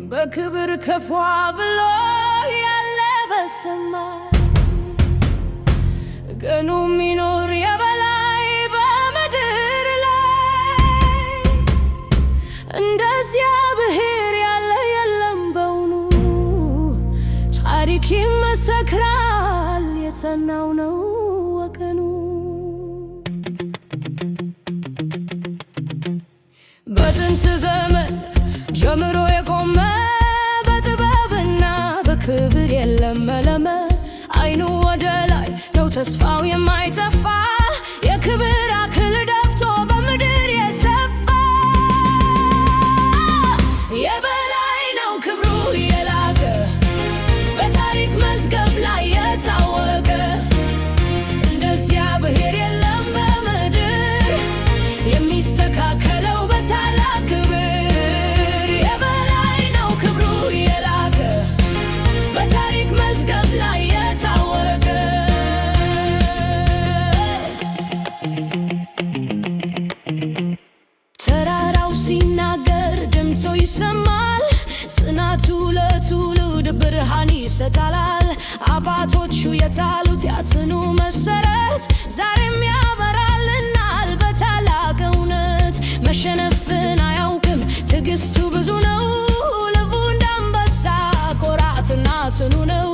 በክብር ከፍ ብሎ ያለ በሰማይ ቀኑ የሚኖር የበላይ በምድር ላይ እንደዚያ ብሔር ያለ የለም በውኑ። ታሪክ ይመሰክራል የጸናው ነው ወገኑ። በጥንት ዘመን ጀምሮ የቆመ በጥበብና በክብር የለመለመ አይኑ ወደ ላይ ነው ተስፋው የማይጠፋ የክብር አክሊል ደፍቶ በምድር የሰፋ የበላይ ነው ክብሩ የላቀ በታሪክ መዝገብ ላይ የታወቀ እንደዚያ ብሔር የለም በምድር የሚስተካከለው በታላቅ ክብር። ሲናገር ድምፁ ይሰማል፣ ጽናቱ ለትውልድ ብርሃን ይሰጣል። አባቶቹ የጣሉት ያጽኑ መሰረት ዛሬም ያበራልናል በታላቅ እውነት። መሸነፍን አያውቅም፣ ትዕግስቱ ብዙ ነው። ልቡ እንደ አንበሳ ኮራትና ጽኑ ነው።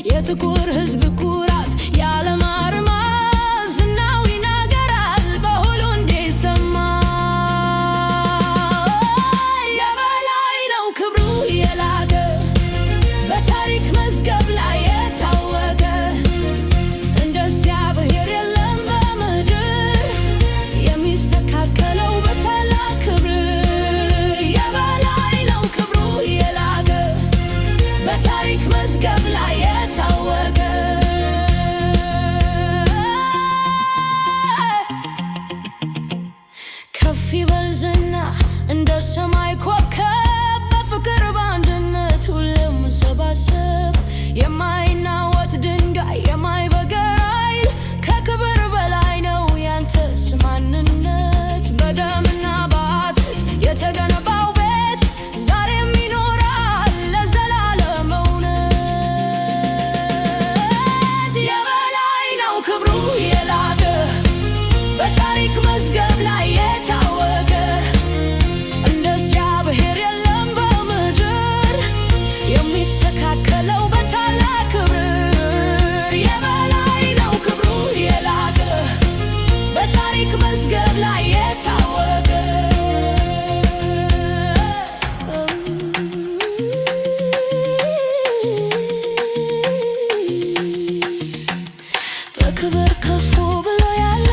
የጥቁር ሕዝብ ኩራት የዓለም አርማ ዝናው ይናገራል በሁሉ እንዲሰማ። በታሪክ መዝገብ ላይ የታወቀ እንደዚያ ብሔር የለም በምድር የሚስተካከለው በታላቅ ክብር። የበላይ ነው ክብሩ የላቀ በታሪክ መዝገብ ላይ የታወቀ ከፍ ይበል ዝና እንደ ሰማይ ኮከብ በፍቅር በአንድነት ሁሌም ሰባሰብ የማይናወጥ ድንጋይ የማይበገር ኃይል ከክብር በላይ ነው ያንተስ ማንነት። በደምና በአጥንት የተገነባው ቤት ዛሬም ይኖራል ለዘላለም እውነት። የበላይ ነው ክብሩ የላቀ በታሪክ መዝገብ ላይ የታወቀ እንደዚያ ብሔር የለም በምድር የሚስተካከለው በታላቅ ክብር። የበላይ ነው ክብሩ የላቀ በታሪክ መዝገብ ላይ የታወቀ በክብር ከፍ ብሎ ያለ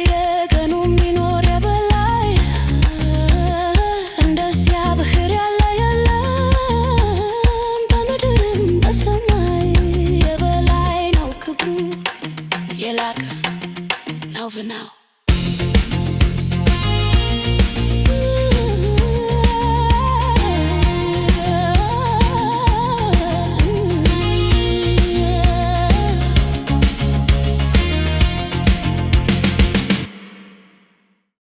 የቀኑ የሚኖር የበላይ እንደዚያ ብሔር ያለ የለም በምድርም በሰማይ። የበላይ ነው ክብሩ የላቀ ነው ዝናው